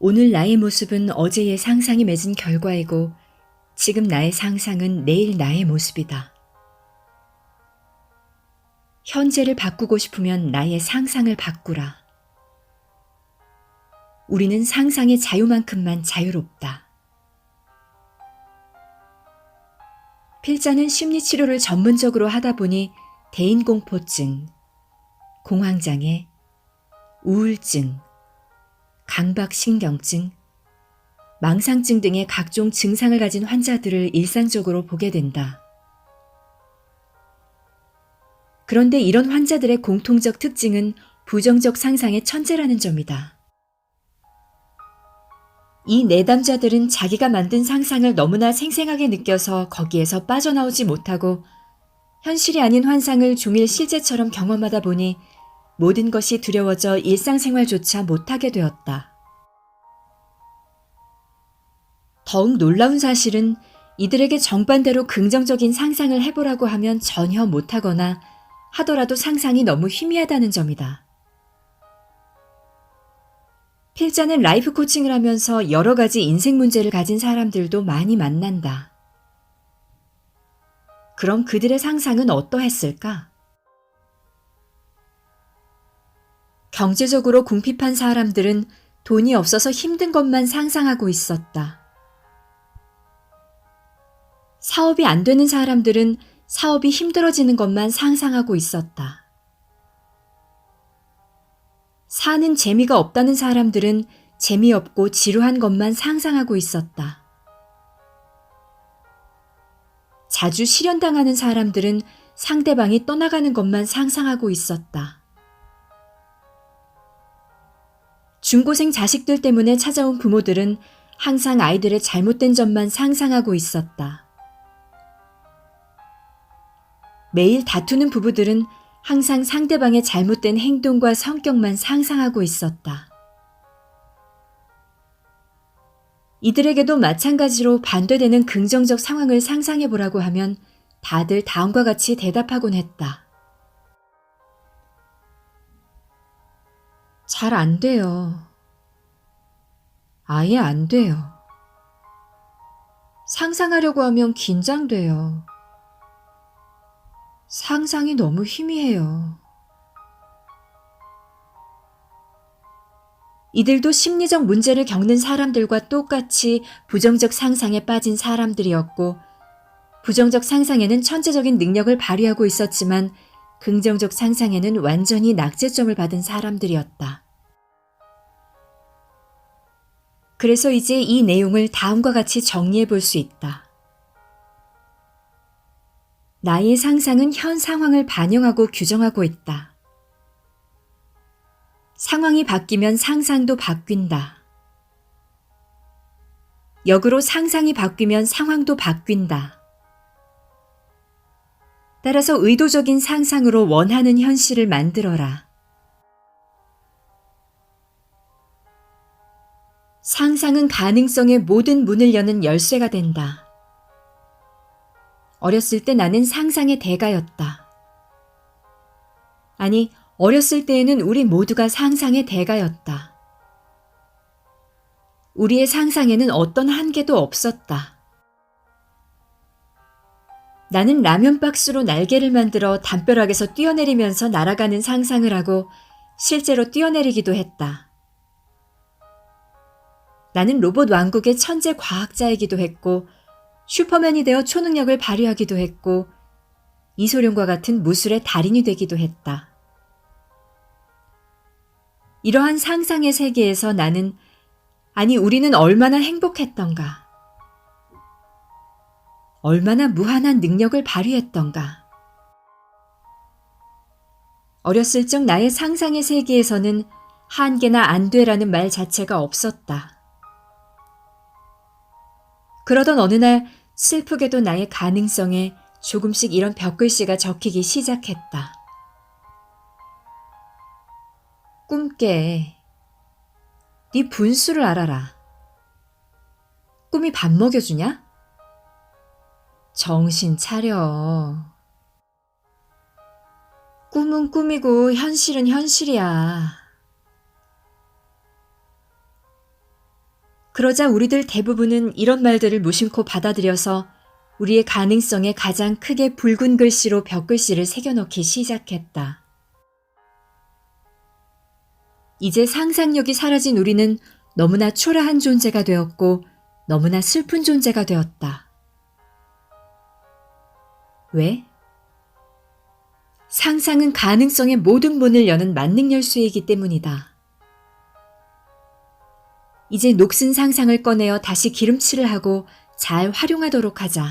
오늘 나의 모습은 어제의 상상이 맺은 결과이고 지금 나의 상상은 내일 나의 모습이다. 현재를 바꾸고 싶으면 나의 상상을 바꾸라. 우리는 상상의 자유만큼만 자유롭다. 필자는 심리치료를 전문적으로 하다 보니 대인공포증, 공황장애, 우울증, 강박신경증, 망상증 등의 각종 증상을 가진 환자들을 일상적으로 보게 된다. 그런데 이런 환자들의 공통적 특징은 부정적 상상의 천재라는 점이다. 이 내담자들은 자기가 만든 상상을 너무나 생생하게 느껴서 거기에서 빠져나오지 못하고 현실이 아닌 환상을 종일 실제처럼 경험하다 보니 모든 것이 두려워져 일상생활조차 못하게 되었다. 더욱 놀라운 사실은 이들에게 정반대로 긍정적인 상상을 해보라고 하면 전혀 못하거나 하더라도 상상이 너무 희미하다는 점이다. 필자는 라이프 코칭을 하면서 여러 가지 인생 문제를 가진 사람들도 많이 만난다. 그럼 그들의 상상은 어떠했을까? 경제적으로 궁핍한 사람들은 돈이 없어서 힘든 것만 상상하고 있었다. 사업이 안 되는 사람들은 사업이 힘들어지는 것만 상상하고 있었다. 사는 재미가 없다는 사람들은 재미없고 지루한 것만 상상하고 있었다. 자주 실현당하는 사람들은 상대방이 떠나가는 것만 상상하고 있었다. 중고생 자식들 때문에 찾아온 부모들은 항상 아이들의 잘못된 점만 상상하고 있었다. 매일 다투는 부부들은 항상 상대방의 잘못된 행동과 성격만 상상하고 있었다. 이들에게도 마찬가지로 반대되는 긍정적 상황을 상상해 보라고 하면 다들 다음과 같이 대답하곤 했다. 잘 안 돼요. 아예 안 돼요. 상상하려고 하면 긴장돼요. 상상이 너무 희미해요. 이들도 심리적 문제를 겪는 사람들과 똑같이 부정적 상상에 빠진 사람들이었고, 부정적 상상에는 천재적인 능력을 발휘하고 있었지만 긍정적 상상에는 완전히 낙제점을 받은 사람들이었다. 그래서 이제 이 내용을 다음과 같이 정리해 볼 수 있다. 나의 상상은 현 상황을 반영하고 규정하고 있다. 상황이 바뀌면 상상도 바뀐다. 역으로 상상이 바뀌면 상황도 바뀐다. 따라서 의도적인 상상으로 원하는 현실을 만들어라. 상상은 가능성의 모든 문을 여는 열쇠가 된다. 어렸을 때 나는 상상의 대가였다. 아니, 어렸을 때에는 우리 모두가 상상의 대가였다. 우리의 상상에는 어떤 한계도 없었다. 나는 라면 박스로 날개를 만들어 담벼락에서 뛰어내리면서 날아가는 상상을 하고 실제로 뛰어내리기도 했다. 나는 로봇 왕국의 천재 과학자이기도 했고 슈퍼맨이 되어 초능력을 발휘하기도 했고 이소룡과 같은 무술의 달인이 되기도 했다. 이러한 상상의 세계에서 나는, 아니 우리는 얼마나 행복했던가. 얼마나 무한한 능력을 발휘했던가. 어렸을 적 나의 상상의 세계에서는 한계나 안 돼라는 말 자체가 없었다. 그러던 어느 날 슬프게도 나의 가능성에 조금씩 이런 벽글씨가 적히기 시작했다. 꿈깨. 네 분수를 알아라. 꿈이 밥 먹여주냐? 정신 차려. 꿈은 꿈이고 현실은 현실이야. 그러자 우리들 대부분은 이런 말들을 무심코 받아들여서 우리의 가능성에 가장 크게 붉은 글씨로 벽글씨를 새겨넣기 시작했다. 이제 상상력이 사라진 우리는 너무나 초라한 존재가 되었고 너무나 슬픈 존재가 되었다. 왜? 상상은 가능성의 모든 문을 여는 만능 열쇠이기 때문이다. 이제 녹슨 상상을 꺼내어 다시 기름칠을 하고 잘 활용하도록 하자.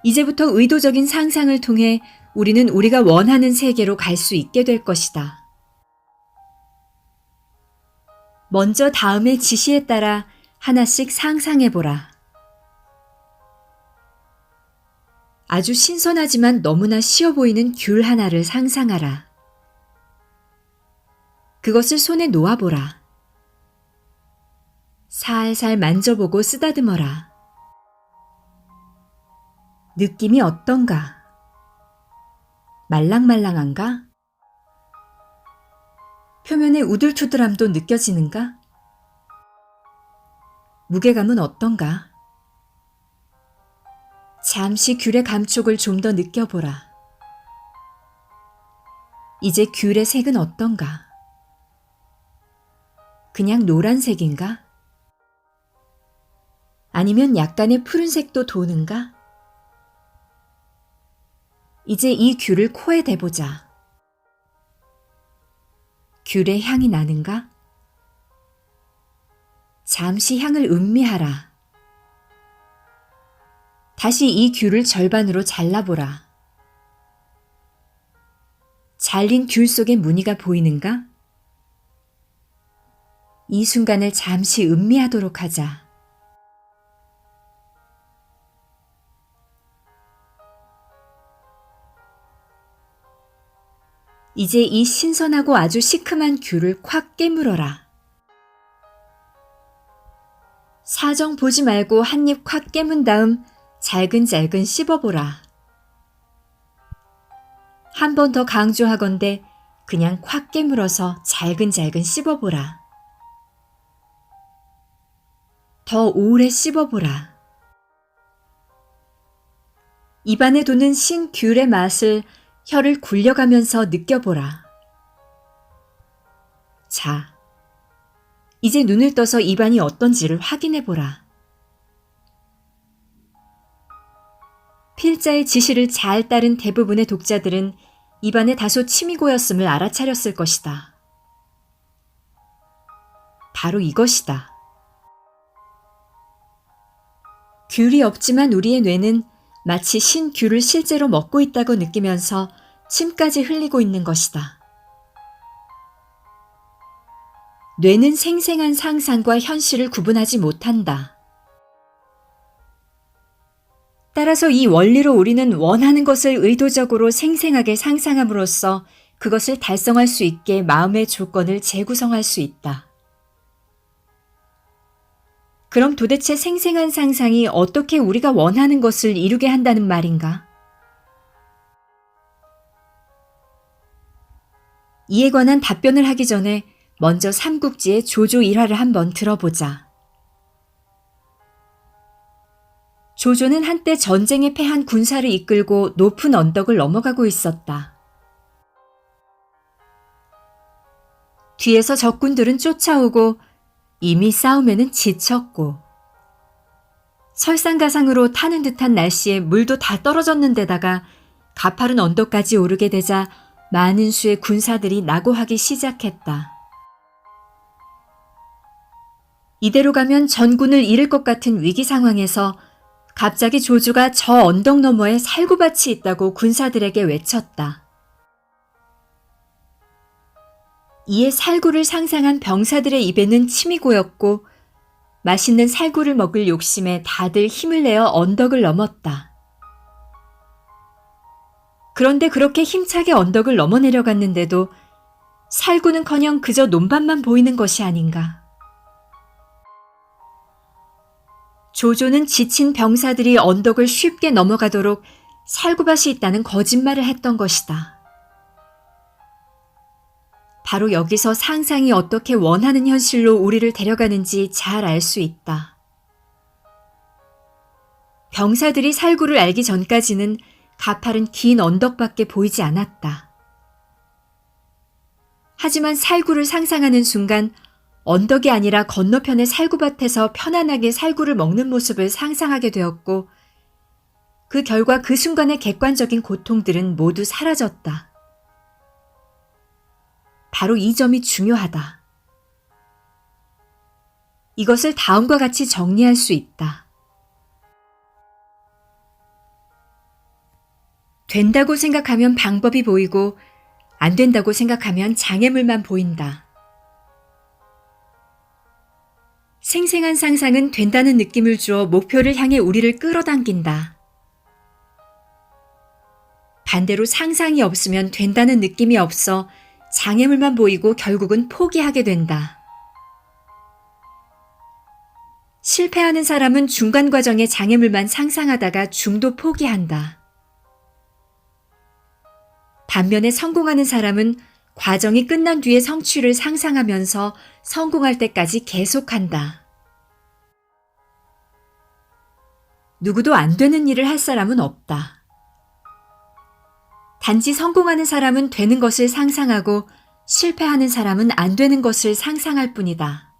이제부터 의도적인 상상을 통해 우리는 우리가 원하는 세계로 갈 수 있게 될 것이다. 먼저 다음의 지시에 따라 하나씩 상상해보라. 아주 신선하지만 너무나 쉬워 보이는 귤 하나를 상상하라. 그것을 손에 놓아보라. 살살 만져보고 쓰다듬어라. 느낌이 어떤가? 말랑말랑한가? 표면의 우들투들함도 느껴지는가? 무게감은 어떤가? 잠시 귤의 감촉을 좀 더 느껴보라. 이제 귤의 색은 어떤가? 그냥 노란색인가? 아니면 약간의 푸른색도 도는가? 이제 이 귤을 코에 대보자. 귤의 향이 나는가? 잠시 향을 음미하라. 다시 이 귤을 절반으로 잘라보라. 잘린 귤 속에 무늬가 보이는가? 이 순간을 잠시 음미하도록 하자. 이제 이 신선하고 아주 시큼한 귤을 콱 깨물어라. 사정 보지 말고 한 입 콱 깨문 다음 잘근잘근 씹어보라. 한 번 더 강조하건대 그냥 콱 깨물어서 잘근잘근 씹어보라. 더 오래 씹어보라. 입안에 도는 신 귤의 맛을 혀를 굴려가면서 느껴보라. 자, 이제 눈을 떠서 입안이 어떤지를 확인해보라. 필자의 지시를 잘 따른 대부분의 독자들은 입안에 다소 침이 고였음을 알아차렸을 것이다. 바로 이것이다. 귤이 없지만 우리의 뇌는 마치 신 귤을 실제로 먹고 있다고 느끼면서 침까지 흘리고 있는 것이다. 뇌는 생생한 상상과 현실을 구분하지 못한다. 따라서 이 원리로 우리는 원하는 것을 의도적으로 생생하게 상상함으로써 그것을 달성할 수 있게 마음의 조건을 재구성할 수 있다. 그럼 도대체 생생한 상상이 어떻게 우리가 원하는 것을 이루게 한다는 말인가? 이에 관한 답변을 하기 전에 먼저 삼국지의 조조 일화를 한번 들어보자. 조조는 한때 전쟁에 패한 군사를 이끌고 높은 언덕을 넘어가고 있었다. 뒤에서 적군들은 쫓아오고 이미 싸움에는 지쳤고 설상가상으로 타는 듯한 날씨에 물도 다 떨어졌는데다가 가파른 언덕까지 오르게 되자 많은 수의 군사들이 낙오하기 시작했다. 이대로 가면 전군을 잃을 것 같은 위기 상황에서 갑자기 조조가 저 언덕 너머에 살구밭이 있다고 군사들에게 외쳤다. 이에 살구를 상상한 병사들의 입에는 침이 고였고 맛있는 살구를 먹을 욕심에 다들 힘을 내어 언덕을 넘었다. 그런데 그렇게 힘차게 언덕을 넘어 내려갔는데도 살구는커녕 그저 논밭만 보이는 것이 아닌가. 조조는 지친 병사들이 언덕을 쉽게 넘어가도록 살구밭이 있다는 거짓말을 했던 것이다. 바로 여기서 상상이 어떻게 원하는 현실로 우리를 데려가는지 잘 알 수 있다. 병사들이 살구를 알기 전까지는 가파른 긴 언덕밖에 보이지 않았다. 하지만 살구를 상상하는 순간 언덕이 아니라 건너편의 살구밭에서 편안하게 살구를 먹는 모습을 상상하게 되었고, 그 결과 그 순간의 객관적인 고통들은 모두 사라졌다. 바로 이 점이 중요하다. 이것을 다음과 같이 정리할 수 있다. 된다고 생각하면 방법이 보이고, 안 된다고 생각하면 장애물만 보인다. 생생한 상상은 된다는 느낌을 주어 목표를 향해 우리를 끌어당긴다. 반대로 상상이 없으면 된다는 느낌이 없어 장애물만 보이고 결국은 포기하게 된다. 실패하는 사람은 중간 과정에 장애물만 상상하다가 중도 포기한다. 반면에 성공하는 사람은 과정이 끝난 뒤에 성취를 상상하면서 성공할 때까지 계속한다. 누구도 안 되는 일을 할 사람은 없다. 단지 성공하는 사람은 되는 것을 상상하고 실패하는 사람은 안 되는 것을 상상할 뿐이다.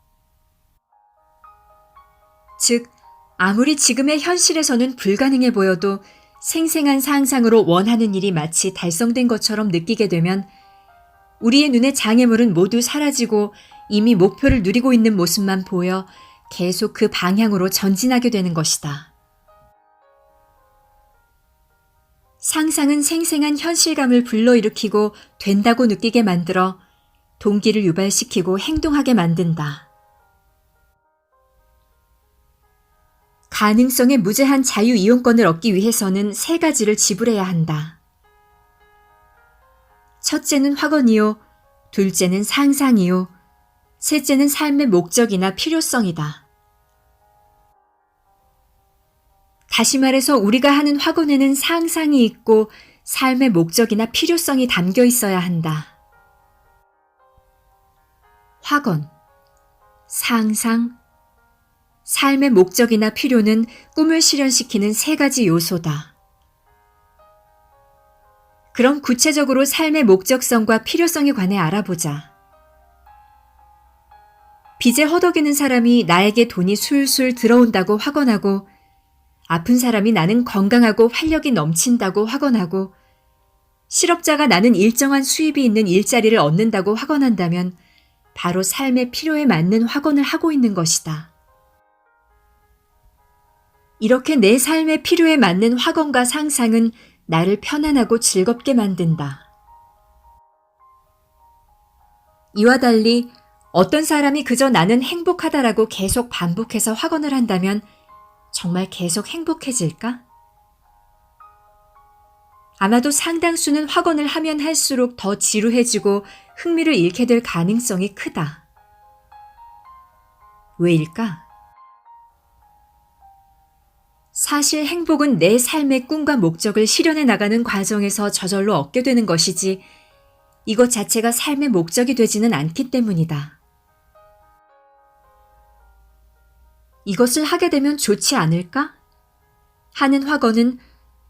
즉, 아무리 지금의 현실에서는 불가능해 보여도 생생한 상상으로 원하는 일이 마치 달성된 것처럼 느끼게 되면 우리의 눈에 장애물은 모두 사라지고 이미 목표를 누리고 있는 모습만 보여 계속 그 방향으로 전진하게 되는 것이다. 상상은 생생한 현실감을 불러일으키고 된다고 느끼게 만들어 동기를 유발시키고 행동하게 만든다. 가능성의 무제한 자유 이용권을 얻기 위해서는 세 가지를 지불해야 한다. 첫째는 확언이요, 둘째는 상상이요, 셋째는 삶의 목적이나 필요성이다. 다시 말해서 우리가 하는 확언에는 상상이 있고 삶의 목적이나 필요성이 담겨 있어야 한다. 확언, 상상, 삶의 목적이나 필요는 꿈을 실현시키는 세 가지 요소다. 그럼 구체적으로 삶의 목적성과 필요성에 관해 알아보자. 빚에 허덕이는 사람이 나에게 돈이 술술 들어온다고 확언하고, 아픈 사람이 나는 건강하고 활력이 넘친다고 확언하고, 실업자가 나는 일정한 수입이 있는 일자리를 얻는다고 확언한다면 바로 삶의 필요에 맞는 확언을 하고 있는 것이다. 이렇게 내 삶의 필요에 맞는 확언과 상상은 나를 편안하고 즐겁게 만든다. 이와 달리 어떤 사람이 그저 나는 행복하다라고 계속 반복해서 확언을 한다면 정말 계속 행복해질까? 아마도 상당수는 확언을 하면 할수록 더 지루해지고 흥미를 잃게 될 가능성이 크다. 왜일까? 사실 행복은 내 삶의 꿈과 목적을 실현해 나가는 과정에서 저절로 얻게 되는 것이지 이것 자체가 삶의 목적이 되지는 않기 때문이다. 이것을 하게 되면 좋지 않을까? 하는 확언은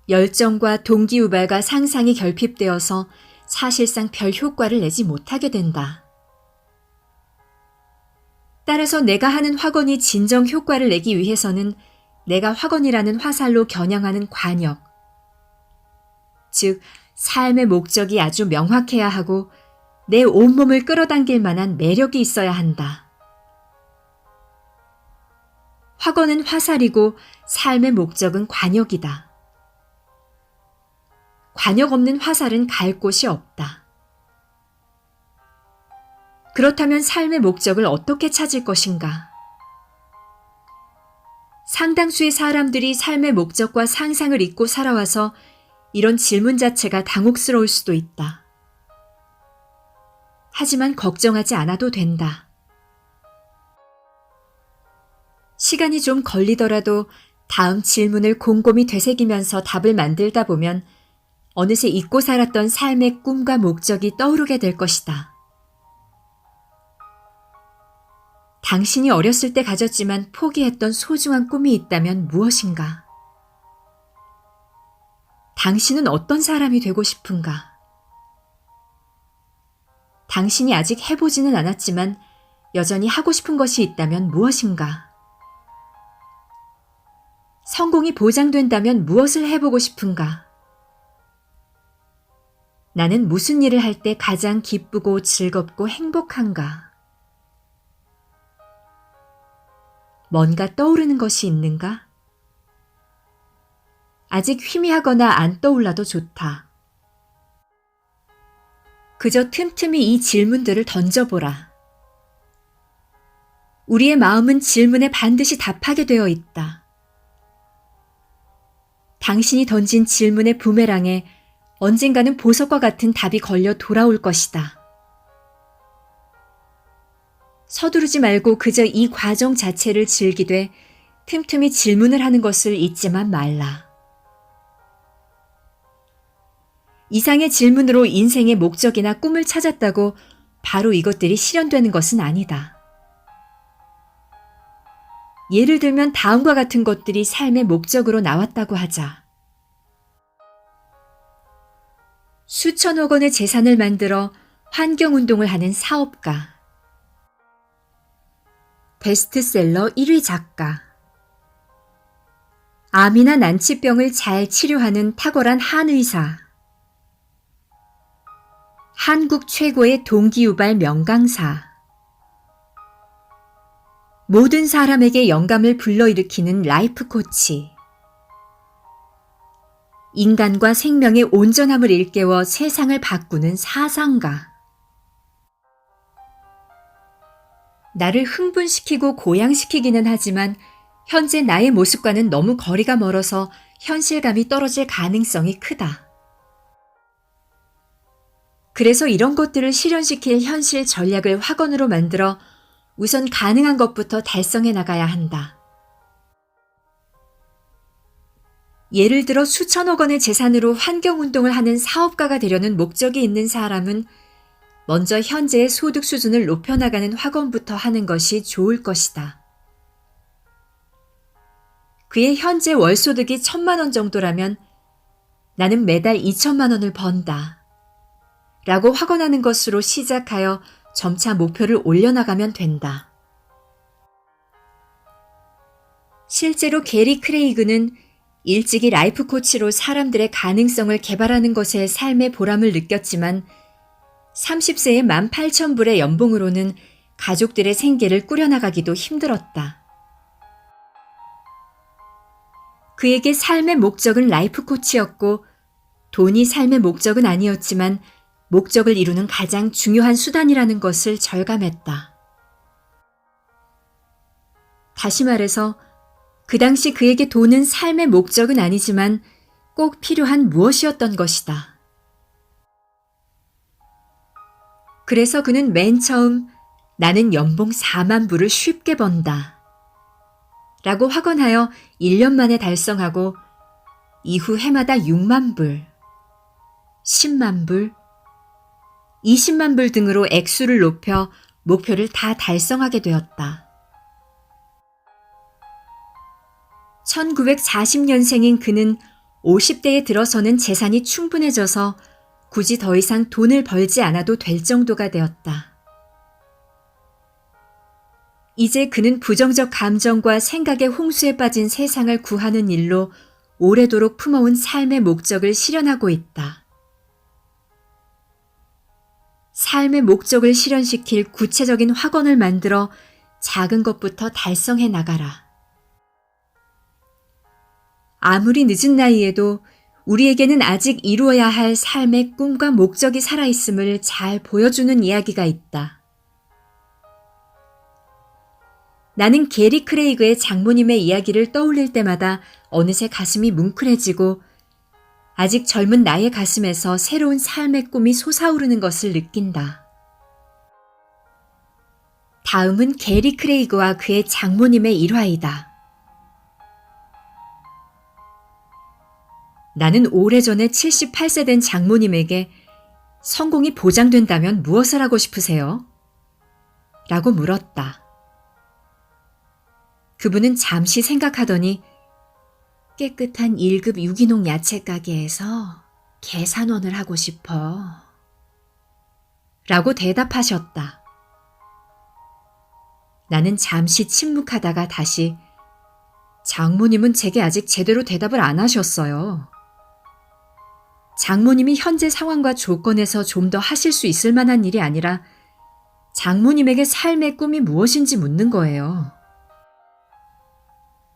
열정과 동기유발과 상상이 결핍되어서 사실상 별 효과를 내지 못하게 된다. 따라서 내가 하는 확언이 진정 효과를 내기 위해서는 내가 확언이라는 화살로 겨냥하는 관역, 즉 삶의 목적이 아주 명확해야 하고 내 온몸을 끌어당길 만한 매력이 있어야 한다. 확언은 화살이고 삶의 목적은 관역이다. 관역 없는 화살은 갈 곳이 없다. 그렇다면 삶의 목적을 어떻게 찾을 것인가? 상당수의 사람들이 삶의 목적과 상상을 잊고 살아와서 이런 질문 자체가 당혹스러울 수도 있다. 하지만 걱정하지 않아도 된다. 시간이 좀 걸리더라도 다음 질문을 곰곰이 되새기면서 답을 만들다 보면 어느새 잊고 살았던 삶의 꿈과 목적이 떠오르게 될 것이다. 당신이 어렸을 때 가졌지만 포기했던 소중한 꿈이 있다면 무엇인가? 당신은 어떤 사람이 되고 싶은가? 당신이 아직 해보지는 않았지만 여전히 하고 싶은 것이 있다면 무엇인가? 성공이 보장된다면 무엇을 해보고 싶은가? 나는 무슨 일을 할 때 가장 기쁘고 즐겁고 행복한가? 뭔가 떠오르는 것이 있는가? 아직 희미하거나 안 떠올라도 좋다. 그저 틈틈이 이 질문들을 던져보라. 우리의 마음은 질문에 반드시 답하게 되어 있다. 당신이 던진 질문의 부메랑에 언젠가는 보석과 같은 답이 걸려 돌아올 것이다. 서두르지 말고 그저 이 과정 자체를 즐기되 틈틈이 질문을 하는 것을 잊지만 말라. 이상의 질문으로 인생의 목적이나 꿈을 찾았다고 바로 이것들이 실현되는 것은 아니다. 예를 들면 다음과 같은 것들이 삶의 목적으로 나왔다고 하자. 수천억 원의 재산을 만들어 환경운동을 하는 사업가, 베스트셀러 1위 작가, 암이나 난치병을 잘 치료하는 탁월한 한의사, 한국 최고의 동기유발 명강사, 모든 사람에게 영감을 불러일으키는 라이프 코치, 인간과 생명의 온전함을 일깨워 세상을 바꾸는 사상가. 나를 흥분시키고 고양시키기는 하지만 현재 나의 모습과는 너무 거리가 멀어서 현실감이 떨어질 가능성이 크다. 그래서 이런 것들을 실현시킬 현실 전략을 확언으로 만들어 우선 가능한 것부터 달성해 나가야 한다. 예를 들어 수천억 원의 재산으로 환경운동을 하는 사업가가 되려는 목적이 있는 사람은 먼저 현재의 소득 수준을 높여나가는 확언부터 하는 것이 좋을 것이다. 그의 현재 월소득이 1,000만 원 정도라면 나는 매달 2,000만 원을 번다. 라고 확언하는 것으로 시작하여 점차 목표를 올려나가면 된다. 실제로 게리 크레이그는 일찍이 라이프 코치로 사람들의 가능성을 개발하는 것에 삶의 보람을 느꼈지만 30세에 18,000불의 연봉으로는 가족들의 생계를 꾸려나가기도 힘들었다. 그에게 삶의 목적은 라이프 코치였고 돈이 삶의 목적은 아니었지만 목적을 이루는 가장 중요한 수단이라는 것을 절감했다. 다시 말해서 그 당시 그에게 돈은 삶의 목적은 아니지만 꼭 필요한 무엇이었던 것이다. 그래서 그는 맨 처음 나는 연봉 4만 불을 쉽게 번다. 라고 확언하여 1년 만에 달성하고 이후 해마다 6만 불, 10만 불, 20만 불 등으로 액수를 높여 목표를 다 달성하게 되었다. 1940년생인 그는 50대에 들어서는 재산이 충분해져서 굳이 더 이상 돈을 벌지 않아도 될 정도가 되었다. 이제 그는 부정적 감정과 생각의 홍수에 빠진 세상을 구하는 일로 오래도록 품어온 삶의 목적을 실현하고 있다. 삶의 목적을 실현시킬 구체적인 확언을 만들어 작은 것부터 달성해 나가라. 아무리 늦은 나이에도 우리에게는 아직 이루어야 할 삶의 꿈과 목적이 살아있음을 잘 보여주는 이야기가 있다. 나는 게리 크레이그의 장모님의 이야기를 떠올릴 때마다 어느새 가슴이 뭉클해지고 아직 젊은 나의 가슴에서 새로운 삶의 꿈이 솟아오르는 것을 느낀다. 다음은 게리 크레이그와 그의 장모님의 일화이다. 나는 오래전에 78세 된 장모님에게 성공이 보장된다면 무엇을 하고 싶으세요? 라고 물었다. 그분은 잠시 생각하더니 깨끗한 1급 유기농 야채 가게에서 계산원을 하고 싶어. 라고 대답하셨다. 나는 잠시 침묵하다가 다시 장모님은 제게 아직 제대로 대답을 안 하셨어요. 장모님이 현재 상황과 조건에서 좀 더 하실 수 있을 만한 일이 아니라 장모님에게 삶의 꿈이 무엇인지 묻는 거예요.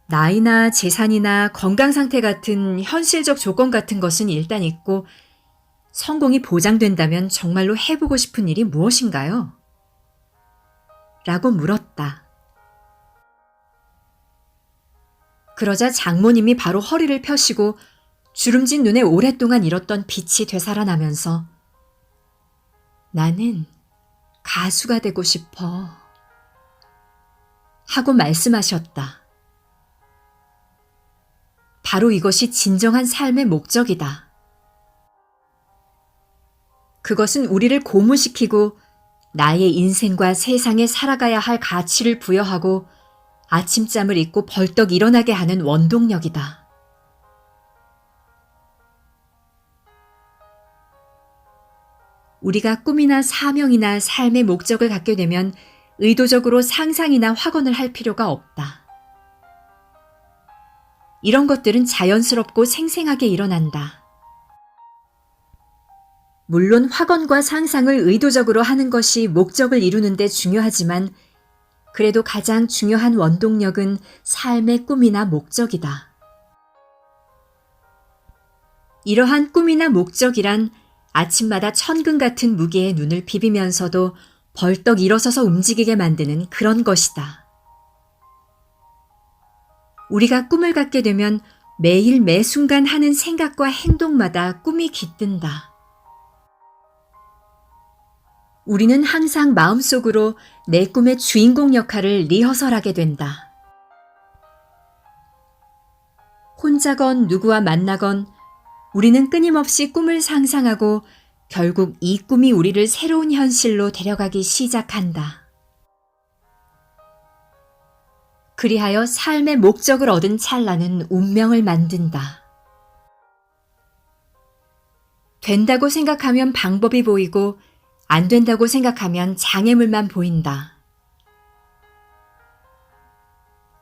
나이나 재산이나 건강 상태 같은 현실적 조건 같은 것은 일단 있고 성공이 보장된다면 정말로 해보고 싶은 일이 무엇인가요? 라고 물었다. 그러자 장모님이 바로 허리를 펴시고 주름진 눈에 오랫동안 잃었던 빛이 되살아나면서 나는 가수가 되고 싶어 하고 말씀하셨다. 바로 이것이 진정한 삶의 목적이다. 그것은 우리를 고무시키고 나의 인생과 세상에 살아가야 할 가치를 부여하고 아침잠을 잊고 벌떡 일어나게 하는 원동력이다. 우리가 꿈이나 사명이나 삶의 목적을 갖게 되면 의도적으로 상상이나 확언을 할 필요가 없다. 이런 것들은 자연스럽고 생생하게 일어난다. 물론 확언과 상상을 의도적으로 하는 것이 목적을 이루는 데 중요하지만 그래도 가장 중요한 원동력은 삶의 꿈이나 목적이다. 이러한 꿈이나 목적이란 아침마다 천근 같은 무게에 눈을 비비면서도 벌떡 일어서서 움직이게 만드는 그런 것이다. 우리가 꿈을 갖게 되면 매일 매 순간 하는 생각과 행동마다 꿈이 깃든다. 우리는 항상 마음속으로 내 꿈의 주인공 역할을 리허설하게 된다. 혼자건 누구와 만나건 우리는 끊임없이 꿈을 상상하고 결국 이 꿈이 우리를 새로운 현실로 데려가기 시작한다. 그리하여 삶의 목적을 얻은 찰나는 운명을 만든다. 된다고 생각하면 방법이 보이고 안 된다고 생각하면 장애물만 보인다.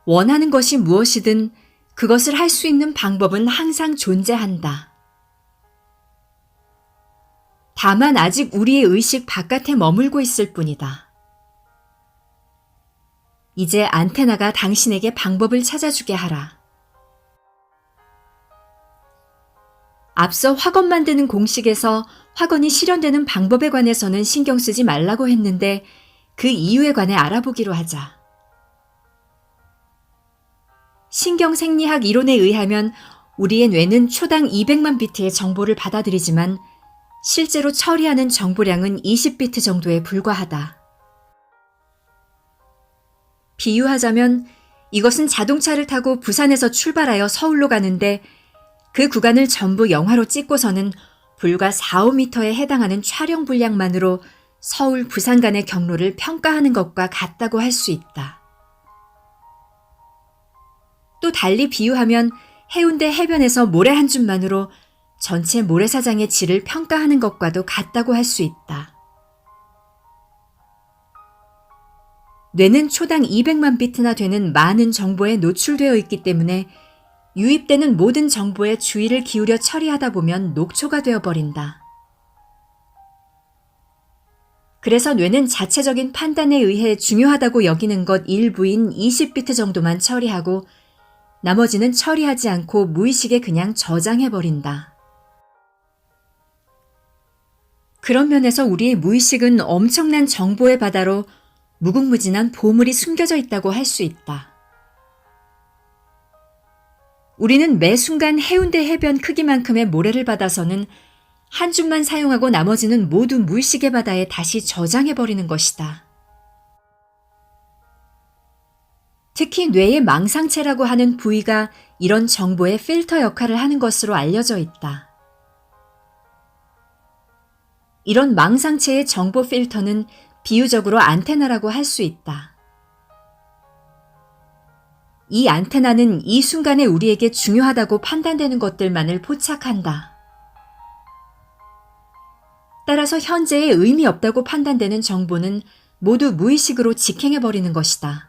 원하는 것이 무엇이든 그것을 할 수 있는 방법은 항상 존재한다. 다만 아직 우리의 의식 바깥에 머물고 있을 뿐이다. 이제 안테나가 당신에게 방법을 찾아주게 하라. 앞서 확언 만드는 공식에서 확언이 실현되는 방법에 관해서는 신경 쓰지 말라고 했는데 그 이유에 관해 알아보기로 하자. 신경생리학 이론에 의하면 우리의 뇌는 초당 200만 비트의 정보를 받아들이지만 실제로 처리하는 정보량은 20비트 정도에 불과하다. 비유하자면 이것은 자동차를 타고 부산에서 출발하여 서울로 가는데 그 구간을 전부 영화로 찍고서는 불과 4, 5m에 해당하는 촬영 분량만으로 서울, 부산 간의 경로를 평가하는 것과 같다고 할 수 있다. 또 달리 비유하면 해운대 해변에서 모래 한 줌만으로 전체 모래사장의 질을 평가하는 것과도 같다고 할 수 있다. 뇌는 초당 200만 비트나 되는 많은 정보에 노출되어 있기 때문에 유입되는 모든 정보에 주의를 기울여 처리하다 보면 녹초가 되어버린다. 그래서 뇌는 자체적인 판단에 의해 중요하다고 여기는 것 일부인 20비트 정도만 처리하고 나머지는 처리하지 않고 무의식에 그냥 저장해버린다. 그런 면에서 우리의 무의식은 엄청난 정보의 바다로 무궁무진한 보물이 숨겨져 있다고 할 수 있다. 우리는 매 순간 해운대 해변 크기만큼의 모래를 받아서는 한 줌만 사용하고 나머지는 모두 무의식의 바다에 다시 저장해버리는 것이다. 특히 뇌의 망상체라고 하는 부위가 이런 정보의 필터 역할을 하는 것으로 알려져 있다. 이런 망상체의 정보 필터는 비유적으로 안테나라고 할 수 있다. 이 안테나는 이 순간에 우리에게 중요하다고 판단되는 것들만을 포착한다. 따라서 현재에 의미 없다고 판단되는 정보는 모두 무의식으로 직행해버리는 것이다.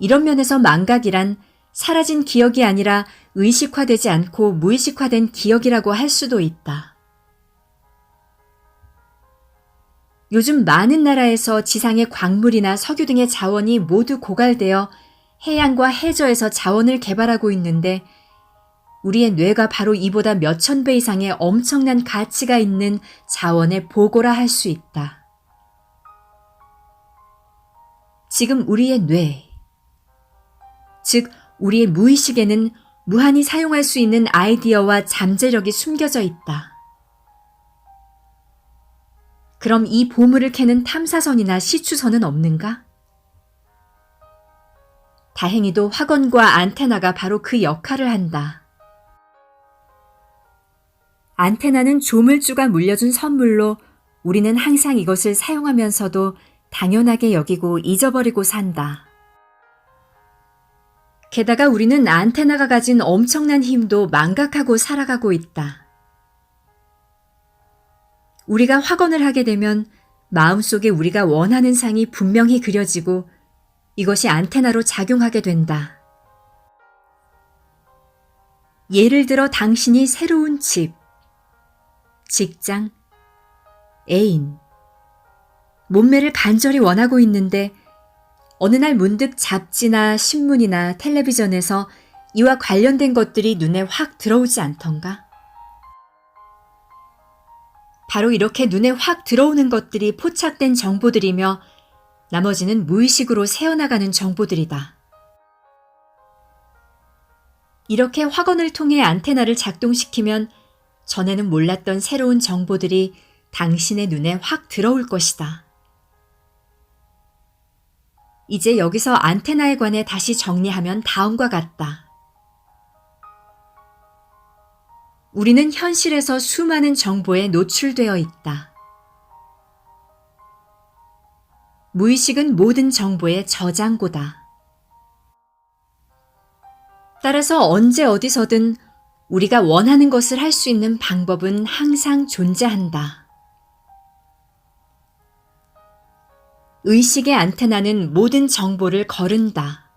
이런 면에서 망각이란 사라진 기억이 아니라 의식화되지 않고 무의식화된 기억이라고 할 수도 있다. 요즘 많은 나라에서 지상의 광물이나 석유 등의 자원이 모두 고갈되어 해양과 해저에서 자원을 개발하고 있는데 우리의 뇌가 바로 이보다 몇천 배 이상의 엄청난 가치가 있는 자원의 보고라 할 수 있다. 지금 우리의 뇌, 즉 우리의 무의식에는 무한히 사용할 수 있는 아이디어와 잠재력이 숨겨져 있다. 그럼 이 보물을 캐는 탐사선이나 시추선은 없는가? 다행히도 확언과 안테나가 바로 그 역할을 한다. 안테나는 조물주가 물려준 선물로 우리는 항상 이것을 사용하면서도 당연하게 여기고 잊어버리고 산다. 게다가 우리는 안테나가 가진 엄청난 힘도 망각하고 살아가고 있다. 우리가 확언을 하게 되면 마음속에 우리가 원하는 상이 분명히 그려지고 이것이 안테나로 작용하게 된다. 예를 들어 당신이 새로운 집, 직장, 애인, 몸매를 간절히 원하고 있는데 어느 날 문득 잡지나 신문이나 텔레비전에서 이와 관련된 것들이 눈에 확 들어오지 않던가? 바로 이렇게 눈에 확 들어오는 것들이 포착된 정보들이며 나머지는 무의식으로 새어나가는 정보들이다. 이렇게 확언을 통해 안테나를 작동시키면 전에는 몰랐던 새로운 정보들이 당신의 눈에 확 들어올 것이다. 이제 여기서 안테나에 관해 다시 정리하면 다음과 같다. 우리는 현실에서 수많은 정보에 노출되어 있다. 무의식은 모든 정보의 저장고다. 따라서 언제 어디서든 우리가 원하는 것을 할 수 있는 방법은 항상 존재한다. 의식의 안테나는 모든 정보를 거른다.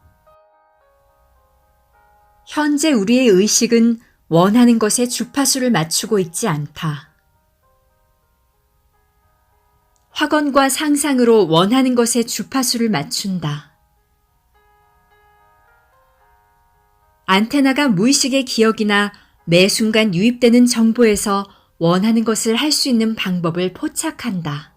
현재 우리의 의식은 원하는 것에 주파수를 맞추고 있지 않다. 확언과 상상으로 원하는 것에 주파수를 맞춘다. 안테나가 무의식의 기억이나 매 순간 유입되는 정보에서 원하는 것을 할 수 있는 방법을 포착한다.